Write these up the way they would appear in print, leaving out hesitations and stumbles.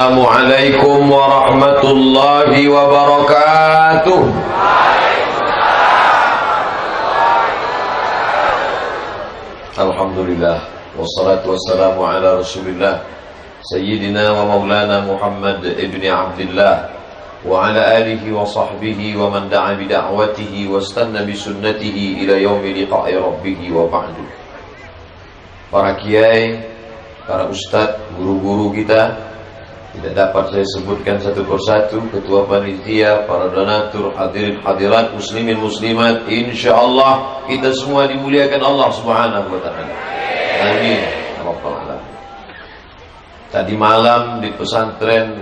Assalamualaikum warahmatullahi wabarakatuh. Alhamdulillah wassalatu wassalamu ala Rasulillah Sayyidina wa maulana Muhammad ibn Abdullah wa ala alihi wa sahbihi wa man da'a bi da'watihi wa istanna bi sunnatihi ila yaumi liqa'i rabbih wa ba'du. Para kiai, para ustadz, guru-guru kita, tidak dapat saya sebutkan satu persatu, ketua panitia, para donatur, hadirin hadirat, muslimin muslimat, insyaallah kita semua dimuliakan Allah Subhanahu wa taala. Amin. Tadi malam di pesantren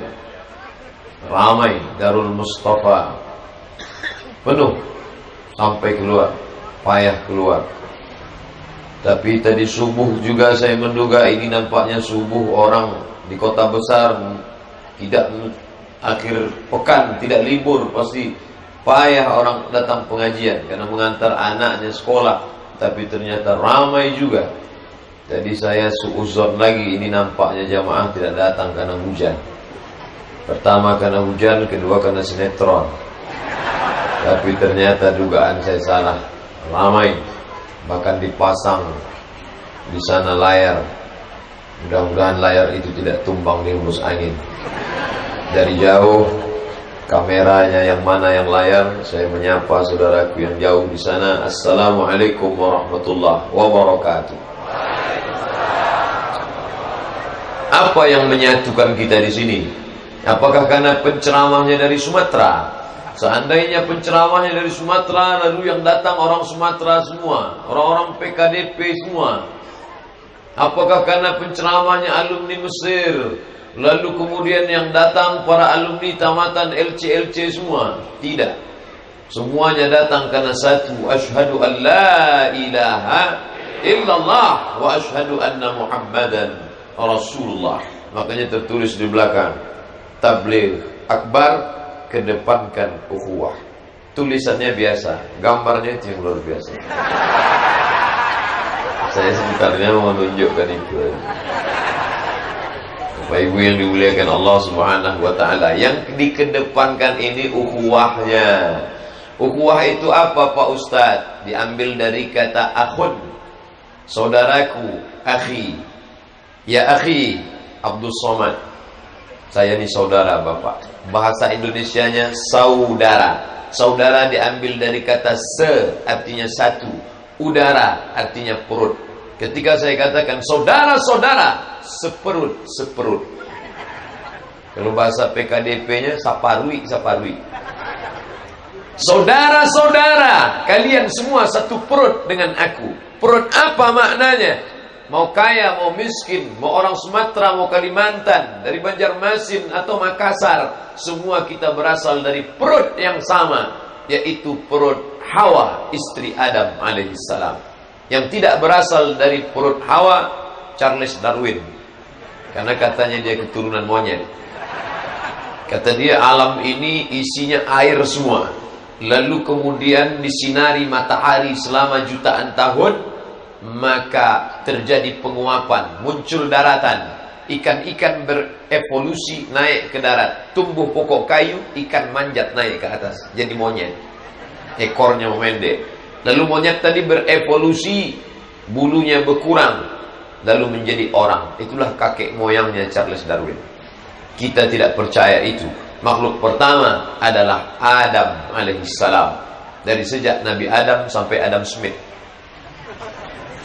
ramai, Darul Mustafa penuh sampai keluar, payah keluar. Tapi tadi subuh juga saya menduga ini nampaknya subuh orang di kota besar tidak akhir pekan, tidak libur, pasti payah orang datang pengajian karena mengantar anaknya sekolah. Tapi ternyata ramai juga. Jadi saya suuzon lagi, ini nampaknya jamaah tidak datang karena hujan. Pertama karena hujan, kedua karena sinetron. Tapi ternyata dugaan saya salah, ramai. Bahkan dipasang di sana layar. Mudah-mudahan layar itu tidak tumbang di hembus angin. Dari jauh, kameranya yang mana yang layar, saya menyapa saudaraku yang jauh di sana. Assalamualaikum warahmatullahi wabarakatuh. Apa yang menyatukan kita di sini? Apakah karena penceramahnya dari Sumatera? Seandainya penceramahnya dari Sumatera, lalu yang datang orang Sumatera semua, orang-orang PKDP semua. Apakah karena penceramahnya alumni Mesir, lalu kemudian yang datang para alumni tamatan LC semua? Tidak. Semuanya datang karena satu, asyhadu an la ilaha illallah wa asyhadu anna Muhammadan Rasulullah. Makanya tertulis di belakang, tabligh akbar, kedepankan ukhuwah. Tulisannya biasa, gambarnya itu yang luar biasa. Saya sebenarnya mau menunjukkan itu. Bapak Ibu yang dimuliakan Allah Subhanahu wa taala, yang dikedepankan ini ukhuwahnya. Ukhuwah itu apa Pak Ustaz? Diambil dari kata akhun, saudaraku, akhi. Ya akhi Abdul Somad, saya ini saudara Bapak. Bahasa Indonesianya saudara. Saudara diambil dari kata se, artinya satu. Udara artinya perut. Ketika saya katakan saudara-saudara, seperut. Kalau bahasa PKDP-nya saparwi. Saudara-saudara, kalian semua satu perut dengan aku. Perut apa maknanya? Mau kaya, mau miskin, mau orang Sumatera, mau Kalimantan, dari Banjarmasin atau Makassar, semua kita berasal dari perut yang sama, yaitu perut Hawa, istri Adam alaihissalam. Yang tidak berasal dari perut Hawa, Charles Darwin, karena katanya dia keturunan monyet. Kata dia alam ini isinya air semua, lalu kemudian disinari matahari selama jutaan tahun, maka terjadi penguapan, muncul daratan, ikan-ikan berevolusi naik ke darat, tumbuh pokok kayu, ikan manjat naik ke atas, jadi monyet, ekornya memendek. Lalu monyet tadi berevolusi, bulunya berkurang, lalu menjadi orang. Itulah kakek moyangnya Charles Darwin. Kita tidak percaya itu. Makhluk pertama adalah Adam alaihissalam. Dari sejak Nabi Adam sampai Adam Smith,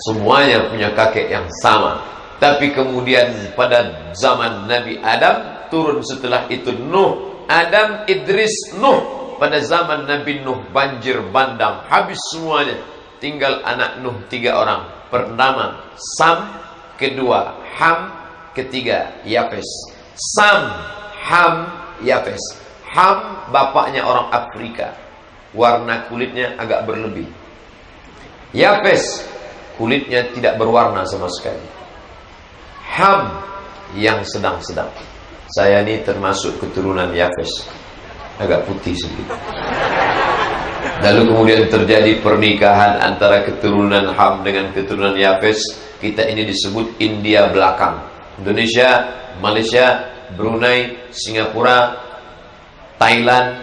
semuanya punya kakek yang sama. Tapi kemudian pada zaman Nabi Adam, turun setelah itu Nuh, Adam, Idris, Nuh. Pada zaman Nabi Nuh banjir bandang, habis semuanya. Tinggal anak Nuh 3 orang. Pertama Sam, kedua Ham, ketiga Yafes. Sam, Ham, Yafes. Ham bapaknya orang Afrika, warna kulitnya agak berlebih. Yafes kulitnya tidak berwarna sama sekali. Ham yang sedang-sedang. Saya ini termasuk keturunan Yafes, agak putih sedikit. Lalu kemudian terjadi pernikahan antara keturunan Ham dengan keturunan Yafes. Kita ini disebut India belakang. Indonesia, Malaysia, Brunei, Singapura, Thailand,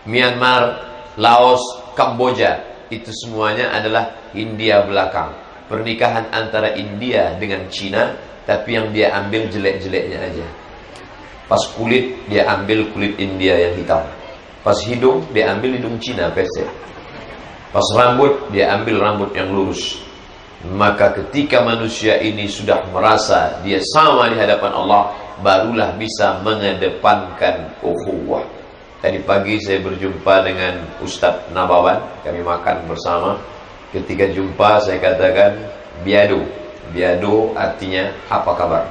Myanmar, Laos, Kamboja. Itu semuanya adalah Hindia belakang. Pernikahan antara India dengan Cina, tapi yang dia ambil jelek-jeleknya aja. Pas kulit, dia ambil kulit India yang hitam. Pas hidung, dia ambil hidung Cina pesek. Pas rambut, dia ambil rambut yang lurus. Maka ketika manusia ini sudah merasa dia sama di hadapan Allah, barulah bisa mengedepankan ukhuwah. Tadi pagi saya berjumpa dengan Ustadz Nabawan, kami makan bersama. Ketika jumpa saya katakan biado. Biado artinya apa kabar?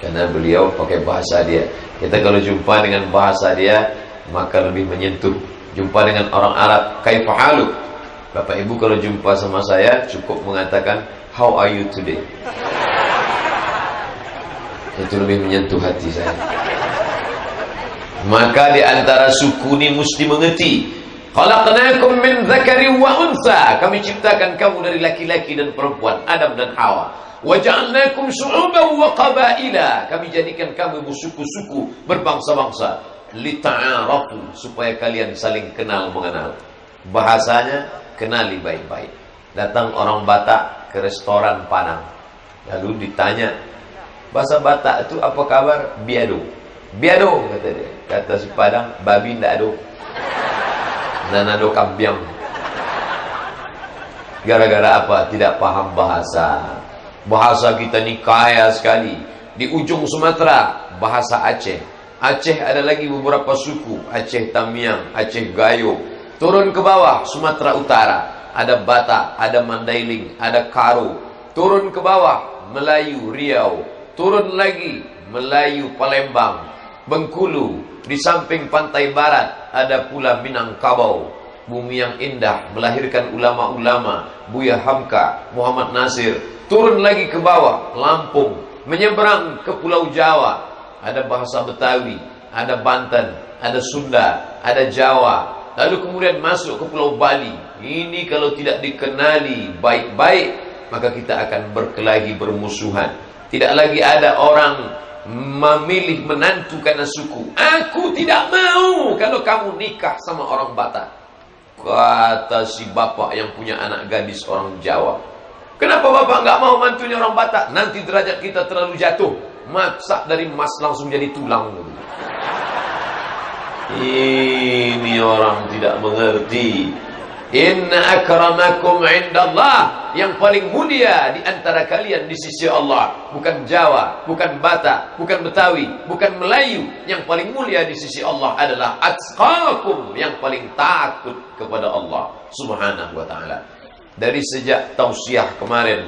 Karena beliau pakai bahasa dia. Kita kalau jumpa dengan bahasa dia maka lebih menyentuh. Jumpa dengan orang Arab, kaifa haluk? Bapak Ibu kalau jumpa sama saya cukup mengatakan how are you today? Itu lebih menyentuh hati saya. Maka di antara suku ini mesti mengerti. Khalaqnakum min dzakarin wa untha. Kami ciptakan kamu dari laki-laki dan perempuan, Adam dan Hawa. Wa ja'alnakum syu'uban wa qabaila. Kami jadikan kamu bersuku-suku, berbangsa-bangsa. Lita'arafu, supaya kalian saling kenal mengenal. Bahasanya kenali baik-baik. Datang orang Batak ke restoran Padang. Lalu ditanya, bahasa Batak itu apa kabar? Biado. Biado kata dia. Kata si Padang, babi ndak ado. Nanado kambiang. Gara-gara apa? Tidak paham bahasa. Bahasa kita ni kaya sekali. Di ujung Sumatera, bahasa Aceh. Aceh ada lagi beberapa suku. Aceh Tamiang, Aceh Gayo. Turun ke bawah, Sumatera Utara. Ada Batak, ada Mandailing, ada Karo. Turun ke bawah, Melayu Riau. Turun lagi, Melayu Palembang, Bengkulu. Di samping pantai barat ada pula Minangkabau, bumi yang indah melahirkan ulama-ulama, Buya Hamka, Muhammad Nasir. Turun lagi ke bawah, Lampung, menyeberang ke Pulau Jawa, ada bahasa Betawi, ada Banten, ada Sunda, ada Jawa. Lalu kemudian masuk ke Pulau Bali. Ini kalau tidak dikenali baik-baik, maka kita akan berkelahi, bermusuhan. Tidak lagi ada orang memilih menantu karena suku. Aku tidak mau kalau kamu nikah sama orang Batak. Kata si bapak yang punya anak gadis orang Jawa. Kenapa bapak nggak mau mantunya orang Batak? Nanti derajat kita terlalu jatuh. Masak dari emas langsung jadi tulang. Ini orang tidak mengerti. Inna akramakum indallah, yang paling mulia di antara kalian di sisi Allah bukan Jawa, bukan Batak, bukan Betawi, bukan Melayu. Yang paling mulia di sisi Allah adalah atqakum, yang paling takut kepada Allah Subhanahu wa taala. Dari sejak tausiah kemarin,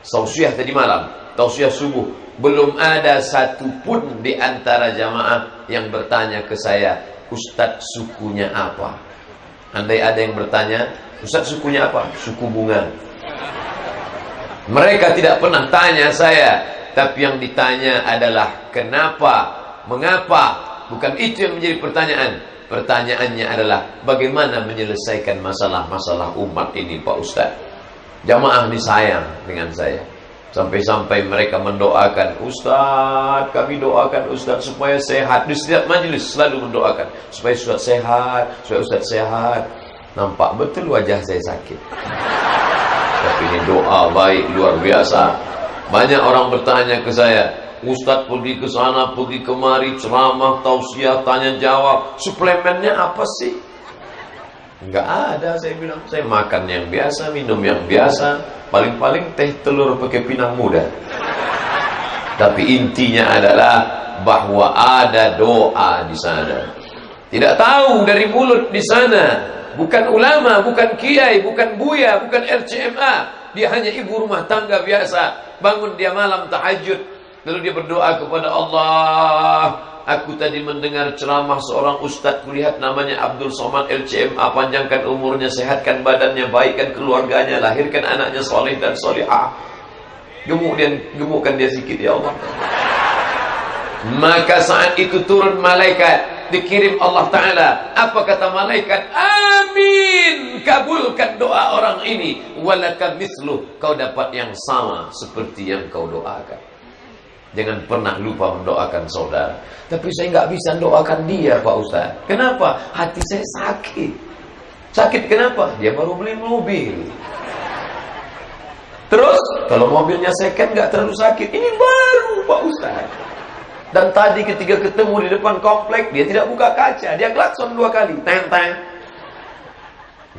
tausiah tadi malam, tausiah subuh, belum ada satupun di antara jamaah yang bertanya ke saya, Ustadz sukunya apa? Andai ada yang bertanya, Ustaz sukunya apa? Suku bunga. Mereka tidak pernah tanya saya, tapi yang ditanya adalah kenapa, mengapa. Bukan itu yang menjadi pertanyaan. Pertanyaannya adalah bagaimana menyelesaikan masalah-masalah umat ini Pak Ustaz. Jamaah ini sayang dengan saya. Sampai-sampai mereka mendoakan, Ustaz, kami doakan Ustaz supaya sehat. Di setiap majelis selalu mendoakan supaya Ustaz sehat, supaya Ustaz sehat. Nampak betul wajah saya sakit. Tapi ini doa baik luar biasa. Banyak orang bertanya ke saya, Ustaz pergi ke sana, pergi kemari, ceramah, tausiah, tanya jawab, suplemennya apa sih? Enggak ada, saya bilang. Saya makan yang biasa, minum yang biasa. Paling-paling teh telur pakai pinang muda. Tapi intinya adalah bahwa ada doa di sana. Tidak tahu dari mulut di sana. Bukan ulama, bukan kiai, bukan buya, bukan RCMA. Dia hanya ibu rumah tangga biasa. Bangun dia malam tahajud, lalu dia berdoa kepada Allah. Aku tadi mendengar ceramah seorang ustadz, kulihat namanya Abdul Somad LCMA, panjangkan umurnya, sehatkan badannya, baikkan keluarganya, lahirkan anaknya soleh dan solihah. Gemukkan dia sikit ya Allah. Maka saat itu turun malaikat, dikirim Allah Ta'ala. Apa kata malaikat? Amin, kabulkan doa orang ini. Walaka misluh, kau dapat yang sama seperti yang kau doakan. Jangan pernah lupa mendoakan saudara. Tapi saya nggak bisa mendoakan dia, Pak Ustaz. Kenapa? Hati saya sakit. Sakit kenapa? Dia baru beli mobil. Terus, kalau mobilnya second nggak terlalu sakit. Ini baru, Pak Ustaz. Dan tadi ketika ketemu di depan komplek, dia tidak buka kaca. Dia klakson 2 kali. Teng-teng.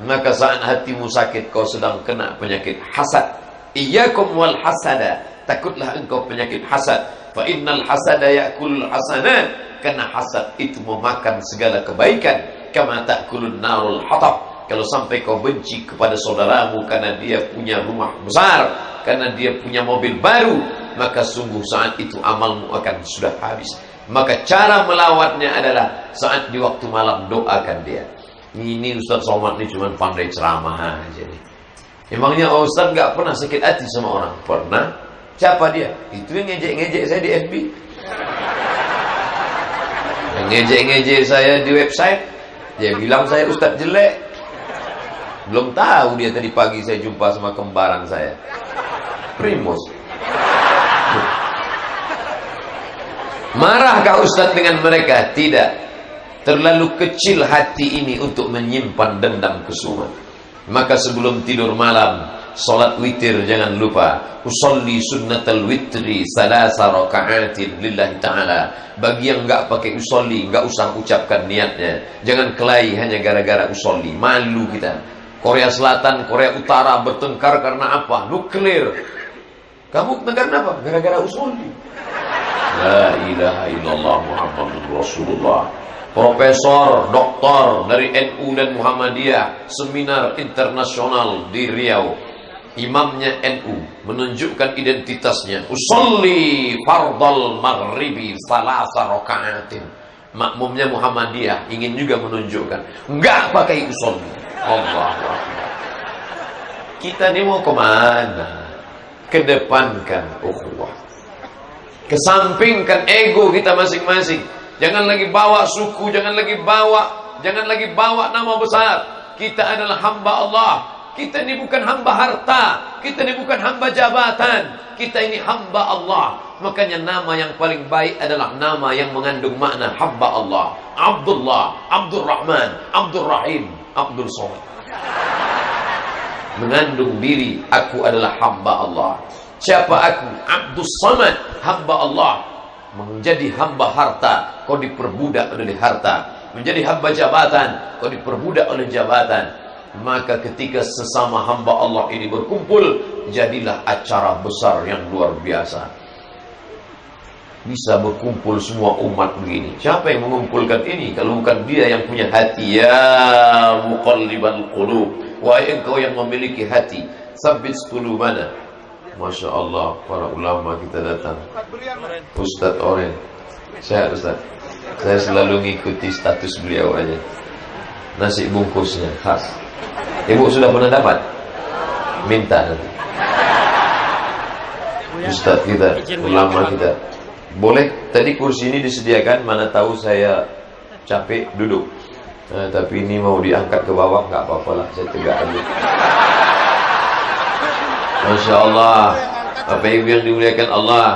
Maka saat hatimu sakit, kau sedang kena penyakit hasad. Iyyakum wal hasada. Takutlah engkau penyakit hasad. Fa innal hasada ya'kulul hasanat. Karena hasad itu memakan segala kebaikan. Kama ta'kulun narul hatab. Kalau sampai kau benci kepada saudaramu karena dia punya rumah besar, karena dia punya mobil baru, maka sungguh saat itu amalmu akan sudah habis. Maka cara melawatnya adalah saat di waktu malam doakan dia. Ini Ustaz Somad ini cuma pandai ceramah aja nih. Emangnya Ustaz nggak pernah sakit hati sama orang? Pernah. Siapa dia? Itu yang ngejek-ngejek saya di FB. Yang ngejek-ngejek saya di website. Dia bilang saya Ustaz jelek. Belum tahu dia tadi pagi saya jumpa sama kembaran saya, Primus. Marahkah Ustaz dengan mereka? Tidak. Terlalu kecil hati ini untuk menyimpan dendam kesumat. Maka sebelum tidur malam, salat witir jangan lupa. Usolli sunnatal witri salasa raka'atin lillahi ta'ala. Bagi yang enggak pakai usolli, enggak usah ucapkan niatnya. Jangan kelahi hanya gara-gara usolli. Malu kita. Korea Selatan, Korea Utara bertengkar karena apa? Nuklir. Kamu bertengkar kenapa? Gara-gara usolli. La ilaha illallah Muhammadur Rasulullah. Profesor, doktor dari NU dan Muhammadiyah, seminar internasional di Riau. Imamnya NU menunjukkan identitasnya. Usolli fardal maghribi salasa raka'atin. Makmumnya Muhammadiyah ingin juga menunjukkan. Enggak pakai usolli. Allah. Kita ini mau kemana? Kedepankan ukhuwah. Kesampingkan ego kita masing-masing. Jangan lagi bawa suku, jangan lagi bawa nama besar. Kita adalah hamba Allah. Kita ini bukan hamba harta. Kita ini bukan hamba jabatan. Kita ini hamba Allah. Makanya nama yang paling baik adalah nama yang mengandung makna hamba Allah. Abdullah, Abdul Rahman, Abdul Rahim, Abdul Somad. Mengandung diri, aku adalah hamba Allah. Siapa aku? Abdul Somad, hamba Allah. Menjadi hamba harta, kau diperbudak oleh harta. Menjadi hamba jabatan, kau diperbudak oleh jabatan. Maka ketika sesama hamba Allah ini berkumpul, jadilah acara besar yang luar biasa. Bisa berkumpul semua umat begini. Siapa yang mengumpulkan ini kalau bukan dia yang punya hati? Ya muqallibal qulub, wahai engkau yang memiliki hati, tsabbit qulubana. Masya Allah, para ulama kita datang. Ustaz Oren, sehat Ustaz. Saya selalu ngikuti status beliau aja. Nasi bungkusnya khas. Ibu sudah pernah dapat? Minta nanti. Ustaz kita, ulama kita. Boleh, tadi kursi ini disediakan, mana tahu saya capek duduk. Nah, tapi ini mau diangkat ke bawah, nggak apa-apa lah, saya tegak dulu. Masya Allah, Bapak Ibu yang dimuliakan Allah,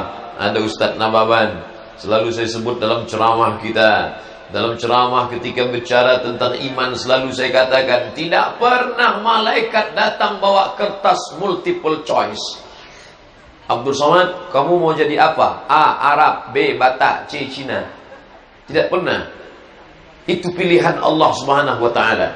ada Ustaz Nababan. Selalu saya sebut dalam ceramah kita. Dalam ceramah ketika bicara tentang iman, selalu saya katakan, tidak pernah malaikat datang bawa kertas multiple choice. Abdul Somad, kamu mau jadi apa? A. Arab, B. Batak, C. Cina. Tidak pernah. Itu pilihan Allah Subhanahu wa taala.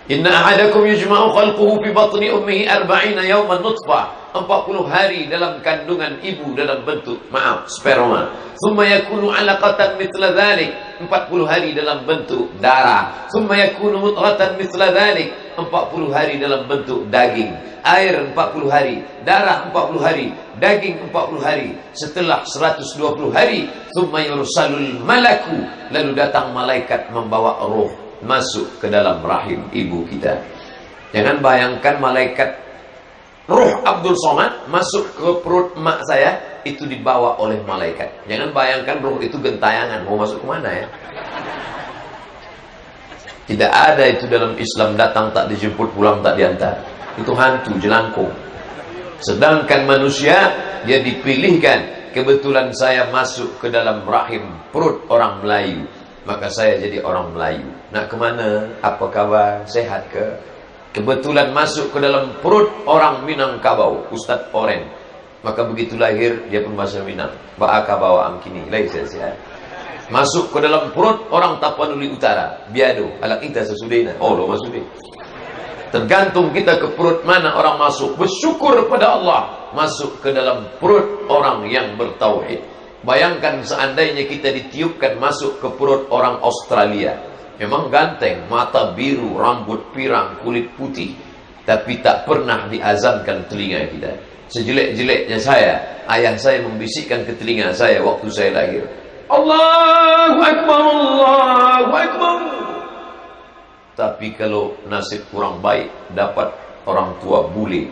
Inna ahadakum yujma'u khalquhu fi batni ummihi 40 yawman nutfah. 40 hari dalam kandungan ibu dalam bentuk, sperma. Tsumma yakunu 'alaqatan mithla dhalik. 40 hari dalam bentuk darah. Tsumma yakunu mudghatan mithla dhalik. 40 hari dalam bentuk daging. Air 40 hari, darah 40 hari, daging 40 hari. Setelah 120 hari, tsumma yursalul malaku, lalu datang malaikat membawa roh masuk ke dalam rahim ibu kita. Jangan bayangkan malaikat roh Abdul Somad masuk ke perut emak saya, itu dibawa oleh malaikat. Jangan bayangkan roh itu gentayangan mau masuk kemana ya. Tidak ada itu dalam Islam, datang tak dijemput, pulang tak diantar. Itu hantu jelangkung. Sedangkan manusia dia dipilihkan kebetulan saya masuk ke dalam rahim perut orang Melayu, maka saya jadi orang Melayu. Nak kemana? Apa kabar? Sehat ke? Kebetulan masuk ke dalam perut orang Minangkabau, Ustaz Oren, maka begitu lahir dia pun bahasa Minang. Ba'aka bawa amkini, lahir saya sehat. Masuk ke dalam perut orang Tapanuli Utara, Biado, alak kita sesudahnya. Oh, lo masuk. Tergantung kita ke perut mana orang masuk. Bersyukur kepada Allah, masuk ke dalam perut orang yang bertauhid. Bayangkan seandainya kita ditiupkan masuk ke perut orang Australia. Memang ganteng, mata biru, rambut pirang, kulit putih, tapi tak pernah diazankan telinga kita. Sejelek-jeleknya saya, ayah saya membisikkan ke telinga saya waktu saya lahir, Allahu Akbar, Allahu Akbar. Tapi kalau nasib kurang baik, dapat orang tua bule,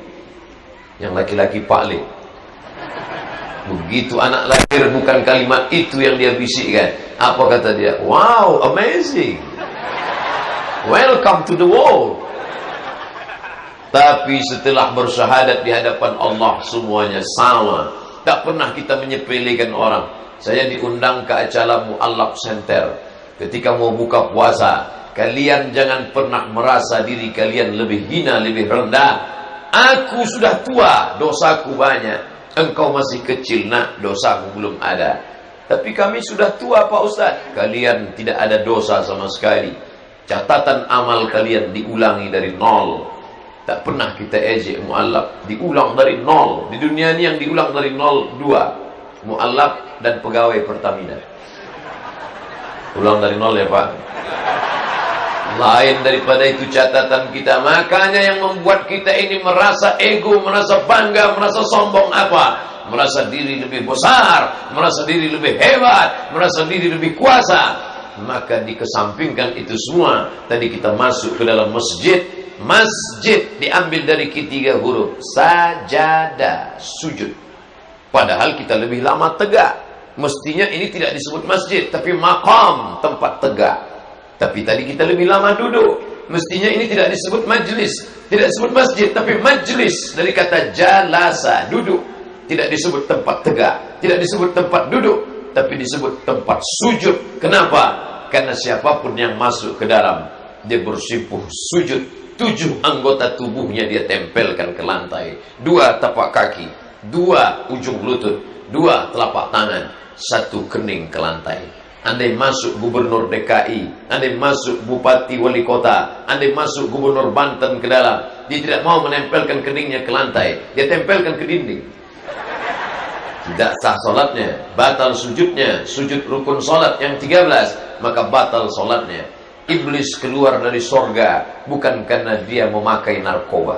yang laki-laki paklik. Begitu anak lahir, bukan kalimat itu yang dia bisikkan. Apa kata dia? Wow, amazing, welcome to the world. Tapi setelah bersyahadat di hadapan Allah, semuanya sama. Tak pernah kita menyepelekan orang. Saya diundang ke acara Mu'allaf Center. Ketika mau buka puasa, kalian jangan pernah merasa diri kalian lebih hina, lebih rendah. Aku sudah tua, dosaku banyak. Engkau masih kecil, nak, dosamu belum ada. Tapi kami sudah tua, Pak Ustaz. Kalian tidak ada dosa sama sekali. Catatan amal kalian diulangi dari nol. Tak pernah kita ejek mu'allaf, diulang dari nol. Di dunia ini yang diulang dari nol dua, mu'allaf dan pegawai Pertamina. Ulang dari nol ya Pak. Lain daripada itu catatan kita. Makanya yang membuat kita ini merasa ego, merasa bangga, merasa sombong apa? Merasa diri lebih besar, merasa diri lebih hebat, merasa diri lebih kuasa. Maka dikesampingkan itu semua. Tadi kita masuk ke dalam masjid. Masjid diambil dari ketiga huruf, sajadah, sujud. Padahal kita lebih lama tegak. Mestinya ini tidak disebut masjid, tapi maqam, tempat tegak. Tapi tadi kita lebih lama duduk. Mestinya ini tidak disebut majlis, tidak disebut masjid, tapi majlis dari kata jalasa, duduk. Tidak disebut tempat tegak, tidak disebut tempat duduk, tapi disebut tempat sujud. Kenapa? Karena siapapun yang masuk ke dalam, dia bersimpuh sujud. 7 anggota tubuhnya dia tempelkan ke lantai. 2 tapak kaki, 2 ujung lutut, 2 telapak tangan, 1 kening ke lantai. Andai masuk gubernur DKI, andai masuk bupati wali kota, andai masuk gubernur Banten ke dalam, dia tidak mau menempelkan keningnya ke lantai, dia tempelkan ke dinding. Tidak sah solatnya, batal sujudnya, sujud rukun solat yang 13, maka batal solatnya. Iblis keluar dari sorga bukan karena dia memakai narkoba.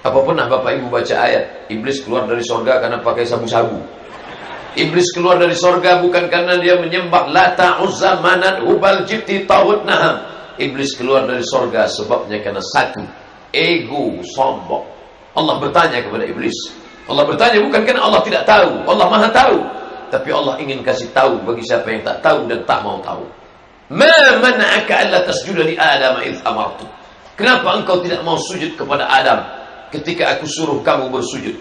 Apa pernah Bapak Ibu baca ayat Iblis keluar dari sorga karena pakai sabu-sabu? Iblis keluar dari sorga bukan karena dia menyembah Lata, Uzza, Manat, Hubal, Jibti, Tawud, Naham. Iblis keluar dari sorga sebabnya karena satu, ego, sombong. Allah bertanya kepada Iblis. Allah bertanya bukan karena Allah tidak tahu, Allah Maha tahu, tapi Allah ingin kasih tahu bagi siapa yang tak tahu dan tak mau tahu. Ma mana'aka alla tasjuda li Adam idh amartu. Kenapa engkau tidak mau sujud kepada Adam ketika aku suruh kamu bersujud?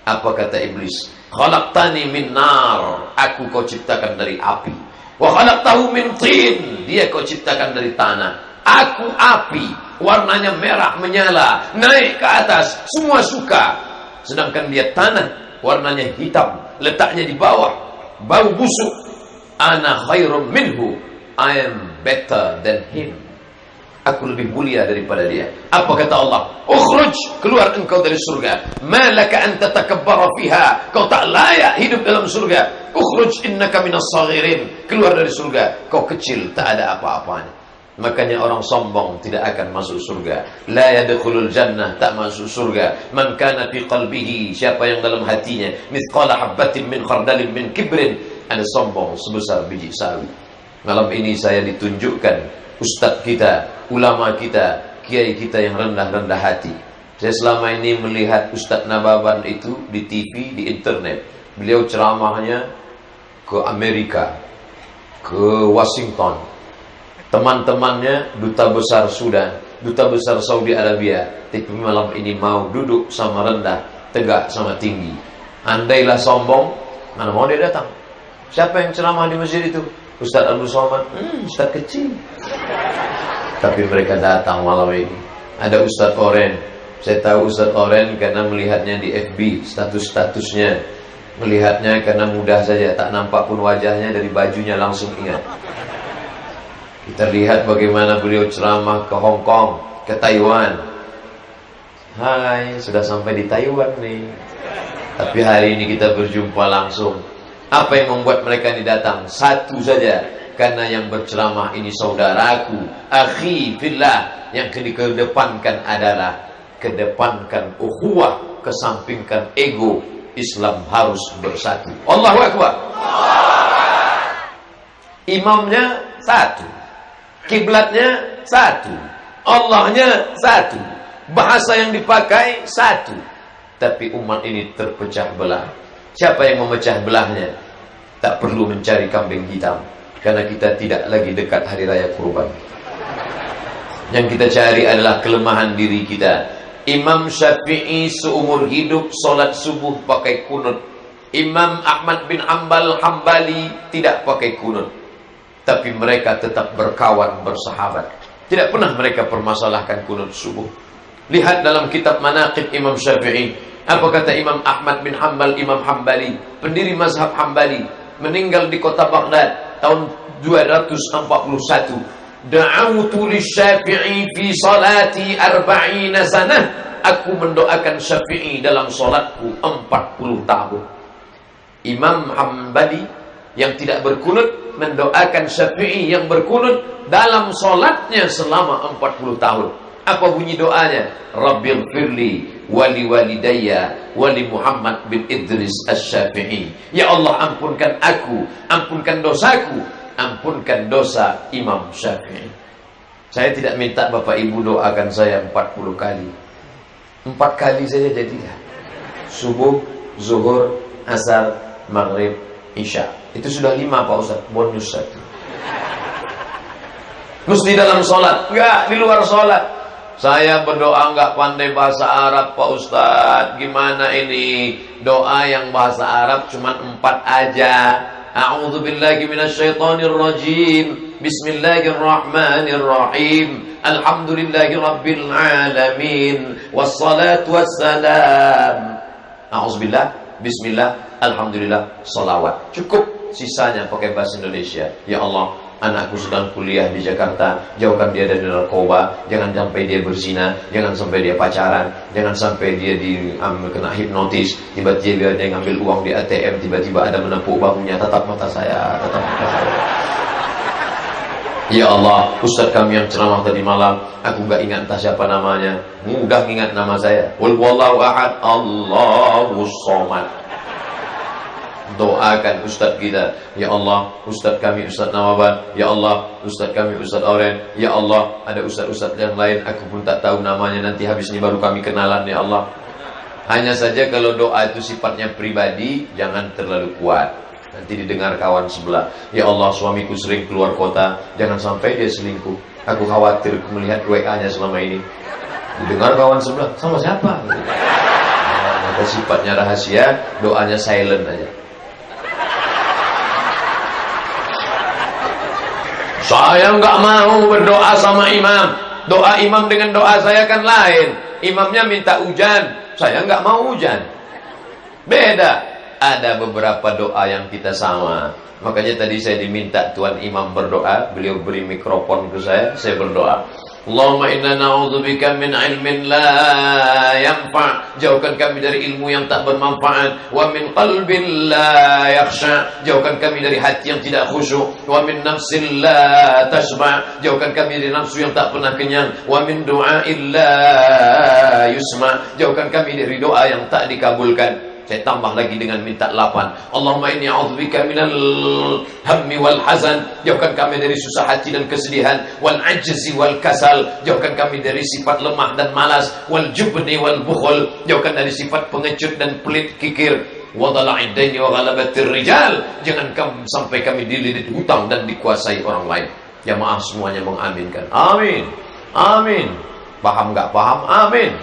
Apa kata Iblis? Khalaqtani min nar, aku kau ciptakan dari api. Wa khalaqtahu min tin, dia kau ciptakan dari tanah. Aku api, warnanya merah menyala, naik ke atas, semua suka. Sedangkan dia tanah, warnanya hitam, letaknya di bawah, bau busuk. Ana khairum minhu, I am better than him. Aku lebih mulia daripada dia. Apa kata Allah? Ukhruj, keluar engkau dari surga. Ma laka an tatakabbara fiha, kau tak layak hidup dalam surga. Ukhruj innaka minas saghirin, keluar dari surga, kau kecil, tak ada apa-apanya. Makanya orang sombong tidak akan masuk surga. La yadkhulul jannah, tak masuk surga. Man kana fi qalbihi, siapa yang dalam hatinya mithqala habatin min khardalin min kibrin, ada sombong sebesar biji sawi. Malam ini saya ditunjukkan ustadz kita, ulama kita, kiai kita yang rendah-rendah hati. Saya selama ini melihat Ustadz Nababan itu di TV, di internet. Beliau ceramahnya ke Amerika, ke Washington. Teman-temannya duta besar Sudan, duta besar Saudi Arabia. Tapi malam ini mau duduk sama rendah, tegak sama tinggi. Andailah sombong, Mana mau dia datang? Siapa yang ceramah di masjid itu? Ustaz Abdul Somad. Ustaz kecil. Tapi mereka datang malam ini. Ada Ustaz Oren. Saya tahu Ustaz Oren karena melihatnya di FB, status-statusnya. Melihatnya karena mudah saja, tak nampak pun wajahnya, dari bajunya langsung ingat. Kita lihat bagaimana beliau ceramah ke Hong Kong, ke Taiwan. Hai, sudah sampai di Taiwan nih. Tapi hari ini kita berjumpa langsung. Apa yang membuat mereka ini datang? Satu saja, karena yang berceramah ini saudaraku, akhi fillah. Yang dikedepankan adalah kedepankan ukhuwah, kesampingkan ego. Islam harus bersatu. Allahu Akbar. Imamnya satu, kiblatnya satu, Allahnya satu, bahasa yang dipakai satu. Tapi umat ini terpecah belah. Siapa yang memecah belahnya? Tak perlu mencari kambing hitam, karena kita tidak lagi dekat hari raya kurban. Yang kita cari adalah kelemahan diri kita. Imam Syafi'i seumur hidup solat subuh pakai kunut. Imam Ahmad bin Hambali tidak pakai kunut. Tapi mereka tetap berkawan, bersahabat. Tidak pernah mereka permasalahkan kunut subuh. Lihat dalam kitab Manaqib Imam Syafi'i. Apa kata Imam Ahmad bin Imam Hambali, pendiri mazhab Hambali, meninggal di kota Baghdad tahun 241. Da'autu lisyafi'i fi salati 40 sanah. Aku mendoakan Syafi'i dalam salatku 40 tahun. Imam Hambali yang tidak berkunut mendoakan Syafi'i yang berkunut dalam salatnya selama 40 tahun. Apa bunyi doanya? Rabbil firli wali walidayya wali Muhammad bin Idris Asy-Syafi'i. Ya Allah, ampunkan aku, ampunkan dosaku, ampunkan dosa Imam Syafi'i. Saya tidak minta Bapak Ibu doakan saya 40 kali. 4 kali saja jadilah. Subuh, zuhur, asar, maghrib, isya. Itu sudah 5 Pak Ustaz, bonus 1. Mesti dalam sholat, enggak di luar sholat. Saya berdoa enggak pandai bahasa Arab Pak Ustaz. Gimana ini? Doa yang bahasa Arab cuma 4 aja. A'udzu billahi minasyaitonir rajim. Bismillahirrahmanirrahim. Alhamdulillahi rabbil alamin. Wassalatu wassalam. A'udzubillah, bismillah, alhamdulillah, salawat. Cukup, sisanya pakai bahasa Indonesia. Ya Allah, anakku sedang kuliah di Jakarta, jauhkan dia dari narkoba, jangan sampai dia berzina, jangan sampai dia pacaran, jangan sampai dia kena hipnotis, tiba-tiba dia ngambil uang di ATM, tiba-tiba ada menepuk bahunya, tatap mata saya, tatap mata saya. Ya Allah, Ustaz kami yang ceramah tadi malam, aku gak ingat entah siapa namanya, mudah ingat nama saya. Qul huwallahu ahad, Allahus somad. Doakan Ustaz kita. Ya Allah, Ustaz kami Ustaz Nawaban. Ya Allah, Ustaz kami Ustaz Oren. Ya Allah, ada Ustaz-Ustaz yang lain aku pun tak tahu namanya, nanti habis ini baru kami kenalan. Ya Allah, hanya saja kalau doa itu sifatnya pribadi, jangan terlalu kuat, nanti didengar kawan sebelah. Ya Allah, suamiku sering keluar kota, jangan sampai dia selingkuh, aku khawatir melihat WA-nya selama ini. Didengar kawan sebelah, sama siapa? Maka sifatnya rahasia, doanya silent aja. Saya nggak mau berdoa sama imam. Doa imam dengan doa saya kan lain. Imamnya minta hujan, saya nggak mau hujan. Beda. Ada beberapa doa yang kita sama. Makanya tadi saya diminta Tuan Imam berdoa. Beliau beri mikrofon ke saya berdoa. Allahumma inna na'udzubika min ilmin la yanfa'. Jauhkan kami dari ilmu yang tak bermanfaat. Wa min qalbin la yakhsha'. Jauhkan kami dari hati yang tidak khusyuk. Wa min nafsin la tashba'. Jauhkan kami dari nafsu yang tak pernah kenyang. Wa min du'a'in la yusma'. Jauhkan kami dari doa yang tak dikabulkan. Saya tambah lagi dengan minta 8. Allahumma inni a'udzubika minal hammi wal hazan. Jauhkan kami dari susah hati dan kesedihan. Wal ajzi wal kasal. Jauhkan kami dari sifat lemah dan malas. Wal jubni wal bukhul. Jauhkan dari sifat pengecut dan pelit kikir. Wa dhala'id daini wa ghalabatir rijal. Jangan sampai kami dililit hutang dan dikuasai orang lain. Jamaah semuanya mengaminkan. Amin. Amin. Paham enggak paham? Amin.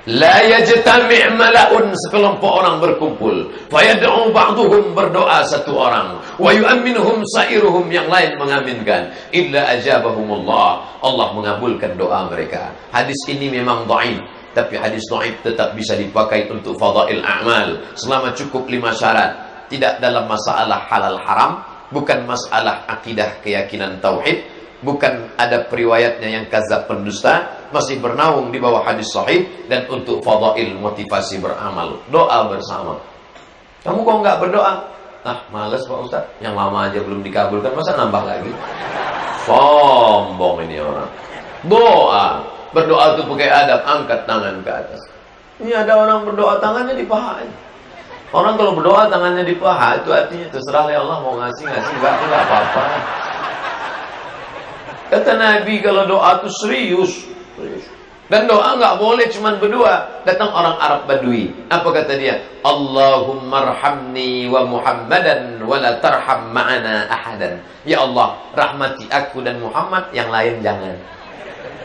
La yajtami' mala'un, sekelompok orang berkumpul. Fayad'u ba'duhum, berdoa satu orang. Wa yu'amminuhum sa'iruhum, yang lain mengaminkan. Illa ajabahumullah, Allah mengabulkan doa mereka. Hadis ini memang dhaif, tapi hadis dhaif tetap bisa dipakai untuk fadail a'mal selama cukup 5 syarat. Tidak dalam masalah halal haram, bukan masalah akidah keyakinan tauhid, bukan ada periwayatnya yang kadzab pendusta, masih bernaung di bawah hadis sahih, dan untuk fadail motivasi beramal. Doa bersama. Kamu kok nggak berdoa? Ah, males Pak Ustaz, yang lama aja belum dikabulkan, masa nambah lagi? Sombong ini orang. Doa, berdoa itu pakai adab, angkat tangan ke atas. Ini ada orang berdoa tangannya di paha. Orang kalau berdoa tangannya di paha, itu artinya terserah ya Allah, mau ngasih enggak apa-apa. Kata Nabi, kalau doa itu serius. Dan doa nggak boleh cuman berdua. Datang orang Arab Badui. Apa kata dia? Allahumma arhamni wa Muhammadan wa la tarham ma'ana ahadan. Ya Allah, rahmati aku dan Muhammad, yang lain jangan.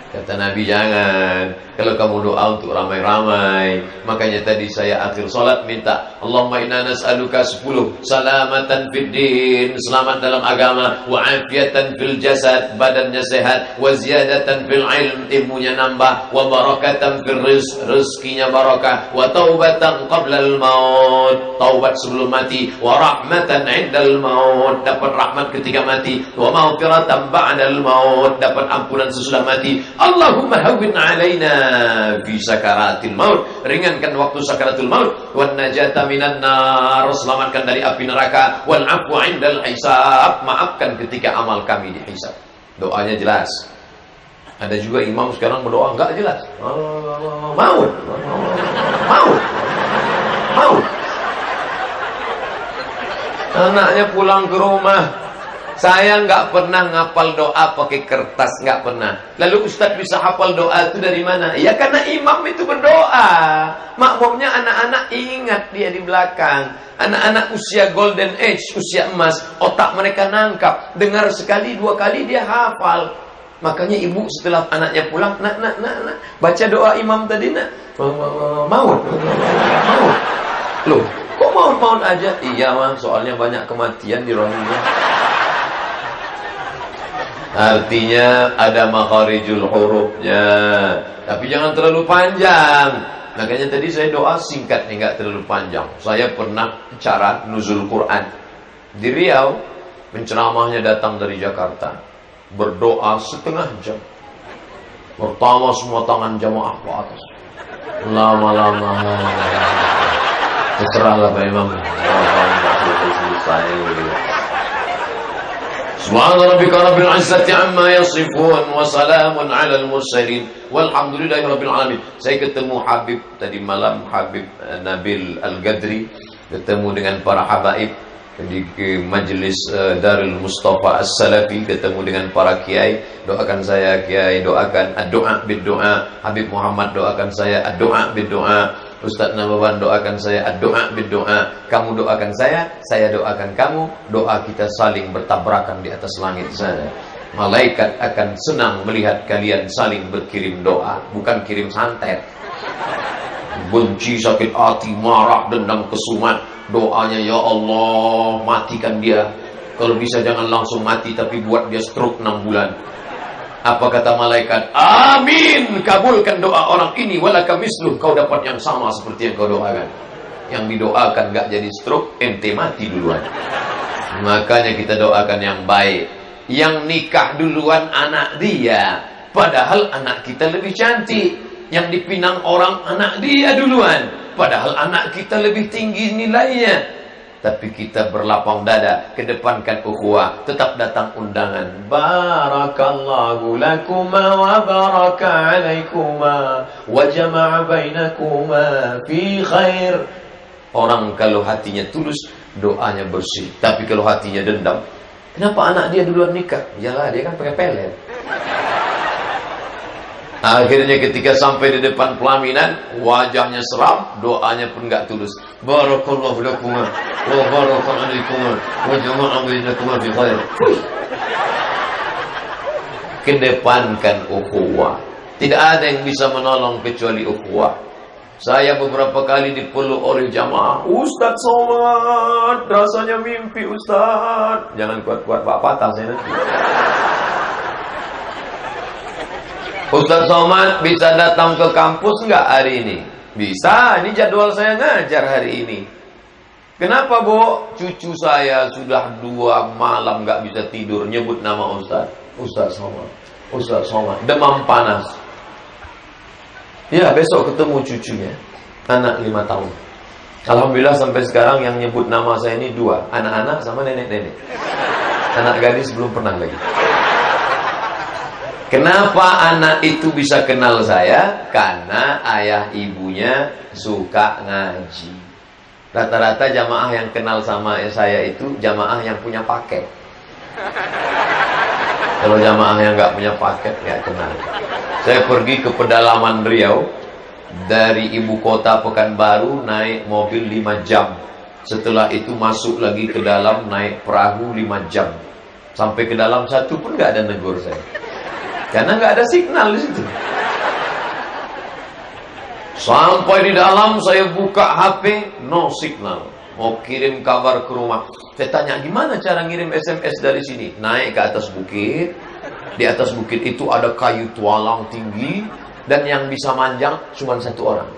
Kata Nabi, jangan. Kalau kamu doa untuk ramai-ramai. Makanya tadi saya akhir salat minta, Allahumma inna nas'aluka 10, salamatan fid din, selamat dalam agama, wa afiatan fil jasad, badannya sehat, wa ziyadatan fil ilm, ilmunya nambah, wa barakatan fil rizq, rezekinya barakah, wa taubatan qabla al maut, taubat sebelum mati, wa rahmatan 'indal maut, dapat rahmat ketika mati, wa maghfiratan ba'dal maut, dapat ampunan sesudah mati. Allahumma hawwin 'alaina fi sakaratil maut, ringankan waktu sakaratul maut, wan najata minan nar, selamatkan dari api neraka, wal afwa 'indal hisab, maafkan ketika amal kami dihisab. Doanya jelas. Ada juga imam sekarang berdoa enggak jelas. Maut. Anaknya pulang ke rumah, saya nggak pernah ngapal doa pakai kertas, nggak pernah. Lalu Ustadz bisa hafal doa itu dari mana? Ya karena imam itu berdoa. Makmumnya anak-anak ingat dia di belakang. Anak-anak usia golden age, usia emas, otak mereka nangkap. Dengar sekali, 2 kali dia hafal. Makanya ibu setelah anaknya pulang, nak, baca doa imam tadi, nak. Maut. Loh, kok maut aja? Iya mah, soalnya banyak kematian di Rohingya. Artinya ada makharijul hurufnya, tapi jangan terlalu panjang. Makanya tadi saya doa singkat nih, nggak terlalu panjang. Saya pernah cara nuzul Quran di Riau, penceramahnya datang dari Jakarta, berdoa setengah jam. Pertama semua tangan jamaah ke atas, lama-lama terserahlah Pak Imam, selesai gitu. Subhana rabbika rabbil izzati amma yasifun wa salamun 'alal mursalin walhamdulillahi rabbil alamin. Saya ketemu Habib tadi malam, Habib Nabil Al-Gadri, ketemu dengan para habaib di majelis Darul Mustafa As-Salafi, ketemu dengan para kiai. Doakan saya kiai, doakan ad-du'a bid-du'a. Habib Muhammad doakan saya ad-du'a bid-du'a. Ustaz Nabawan doakan saya ad-du'a bid-du'a. Kamu doakan saya doakan kamu. Doa kita saling bertabrakan di atas langit sana. Malaikat akan senang melihat kalian saling berkirim doa, bukan kirim santet. Benci, sakit hati, marah, dendam, kesumat, doanya ya Allah matikan dia. Kalau bisa jangan langsung mati, tapi buat dia stroke 6 bulan. Apa kata malaikat? Amin, kabulkan doa orang ini, walaka misluh, kau dapat yang sama seperti yang kau doakan. Yang didoakan gak jadi stroke, ente mati duluan. Makanya kita doakan yang baik. Yang nikah duluan anak dia, padahal anak kita lebih cantik. Yang dipinang orang anak dia duluan, padahal anak kita lebih tinggi nilainya. Tapi kita berlapang dada, kedepankan ukhuwah, tetap datang undangan. Barakallahu lakuma wa baraka alaikuma wa jama'a bainakuma fi khair. Orang kalau hatinya tulus, doanya bersih. Tapi kalau hatinya dendam, kenapa anak dia duluan nikah? Yalah, dia kan pakai pelet. Akhirnya ketika sampai di depan pelaminan, wajahnya seram, doanya pun gak tulus. Barakallahu lakum wa baraka alaikum wa jama'a bainakum fi khair. Kedepankan ukhuwah. Tidak ada yang bisa menolong kecuali ukhuwah. Saya beberapa kali dipeluk oleh jamaah, Ustaz Somad, rasanya mimpi Ustaz. Jangan kuat-kuat, Pak, patah saya nanti. Ustaz Somad bisa datang ke kampus nggak hari ini? Bisa, ini jadwal saya ngajar hari ini. Kenapa, Bu? Cucu saya sudah 2 malam nggak bisa tidur, nyebut nama Ustaz. Ustaz Somad, Ustaz Somad, demam panas. Ya, besok ketemu cucunya, anak 5 tahun. Alhamdulillah sampai sekarang yang nyebut nama saya ini 2, anak-anak sama nenek-nenek. Anak gadis belum pernah lagi. Kenapa anak itu bisa kenal saya? Karena ayah ibunya suka ngaji. Rata-rata jamaah yang kenal sama saya itu jamaah yang punya paket. Kalau jamaah yang nggak punya paket nggak kenal. Saya pergi ke pedalaman Riau, dari ibu kota Pekanbaru naik mobil 5 jam. Setelah itu masuk lagi ke dalam, naik perahu 5 jam. Sampai ke dalam satu pun nggak ada negur saya, karena nggak ada signal di situ. Sampai di dalam saya buka HP, no signal. Mau kirim kabar ke rumah, saya tanya gimana cara ngirim SMS dari sini. Naik ke atas bukit. Di atas bukit itu ada kayu tualang tinggi, dan yang bisa manjang cuma 1 orang.